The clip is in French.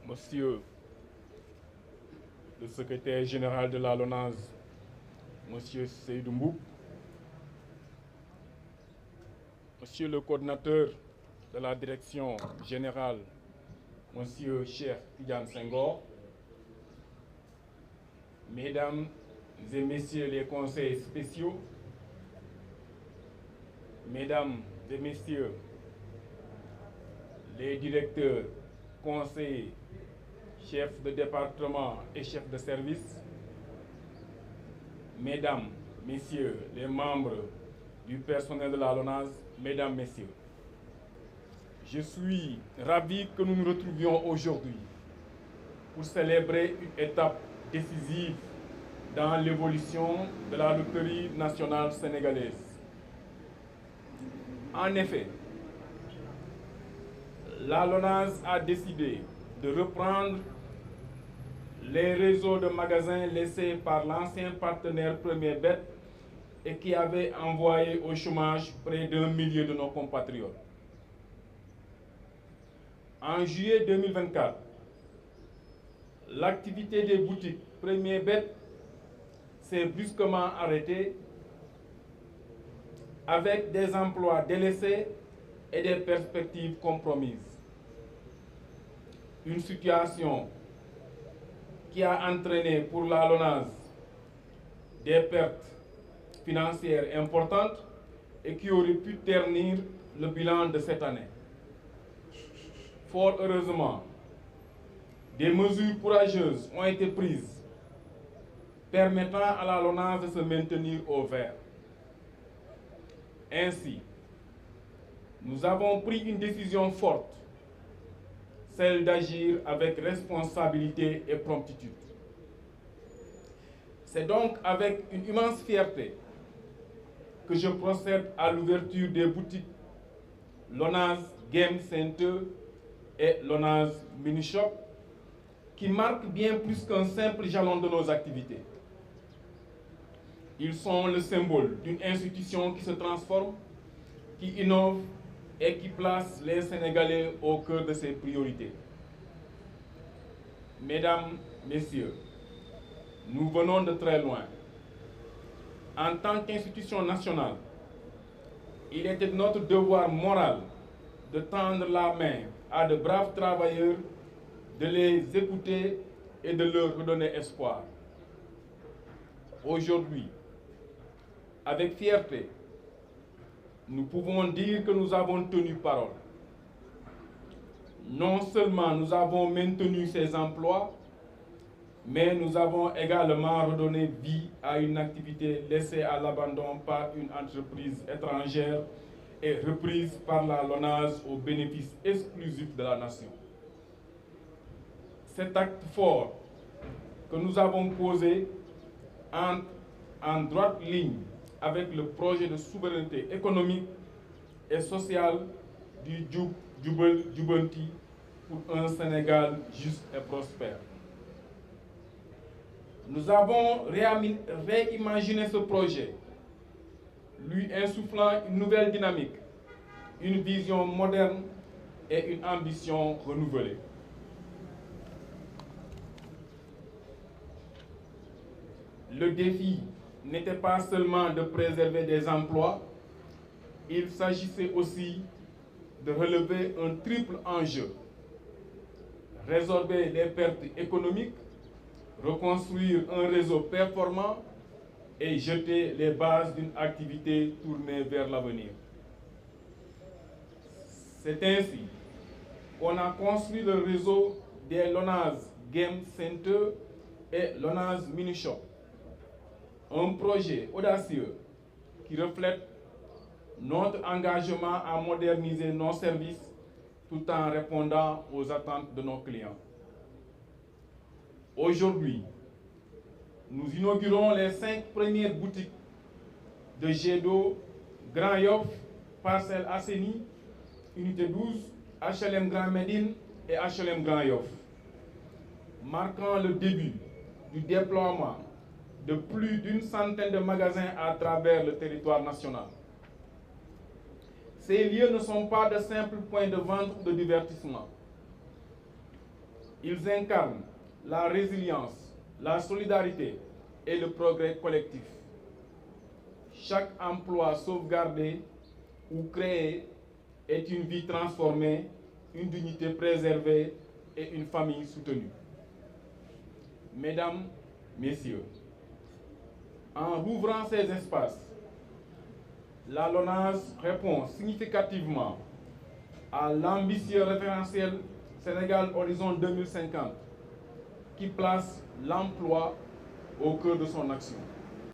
Monsieur le secrétaire général de la LONASE, Monsieur Seydou Mboup, Monsieur le coordinateur de la direction générale, Monsieur Cheikh Tidiane Senghor, Mesdames et Messieurs les conseils spéciaux, Mesdames et Messieurs les directeurs, conseillers, chefs de département et chefs de service, Mesdames, Messieurs les membres du personnel de la LONASE, Mesdames, Messieurs, je suis ravi que nous nous retrouvions aujourd'hui pour célébrer une étape décisive dans l'évolution de la loterie nationale sénégalaise. En effet, la LONASE a décidé de reprendre les réseaux de magasins laissés par l'ancien partenaire Premier Bet et qui avait envoyé au chômage près d'1 million de nos compatriotes. En juillet 2024, l'activité des boutiques Premier Bet s'est brusquement arrêtée avec des emplois délaissés et des perspectives compromises. Une situation qui a entraîné pour la LONASE des pertes financières importantes et qui aurait pu ternir le bilan de cette année. Fort heureusement, des mesures courageuses ont été prises permettant à la LONASE de se maintenir au vert. Ainsi, nous avons pris une décision forte, celle d'agir avec responsabilité et promptitude. C'est donc avec une immense fierté que je procède à l'ouverture des boutiques LONASE Game Center et LONASE Mini Shop, qui marquent bien plus qu'un simple jalon de nos activités. Ils sont le symbole d'une institution qui se transforme, qui innove et qui place les Sénégalais au cœur de ses priorités. Mesdames, Messieurs, nous venons de très loin. En tant qu'institution nationale, il était de notre devoir moral de tendre la main à de braves travailleurs, de les écouter et de leur redonner espoir. Aujourd'hui, avec fierté, nous pouvons dire que nous avons tenu parole. Non seulement nous avons maintenu ces emplois, mais nous avons également redonné vie à une activité laissée à l'abandon par une entreprise étrangère et reprise par la LONASE au bénéfice exclusif de la nation. Cet acte fort que nous avons posé entre en droite ligne avec le projet de souveraineté économique et sociale du Jub Jubal Jubanti pour un Sénégal juste et prospère. Nous avons réimaginé ce projet, lui insufflant une nouvelle dynamique, une vision moderne et une ambition renouvelée. Le défi n'était pas seulement de préserver des emplois, il s'agissait aussi de relever un triple enjeu: résorber les pertes économiques, reconstruire un réseau performant et jeter les bases d'une activité tournée vers l'avenir. C'est ainsi qu'on a construit le réseau des LONASE Game Center et LONASE Mini Shop, un projet audacieux qui reflète notre engagement à moderniser nos services tout en répondant aux attentes de nos clients. Aujourd'hui, nous inaugurons les 5 premières boutiques de Jet-d'eau, Grand Yoff, Parcelles Assainies, Unité 12, HLM Grand Médine et HLM Grand Yoff, marquant le début du déploiement de plus d'une centaine de magasins à travers le territoire national. Ces lieux ne sont pas de simples points de vente ou de divertissement. Ils incarnent la résilience, la solidarité et le progrès collectif. Chaque emploi sauvegardé ou créé est une vie transformée, une dignité préservée et une famille soutenue. Mesdames, Messieurs, en rouvrant ces espaces, la LONASE répond significativement à l'ambitieux référentiel Sénégal Horizon 2050 qui place l'emploi au cœur de son action.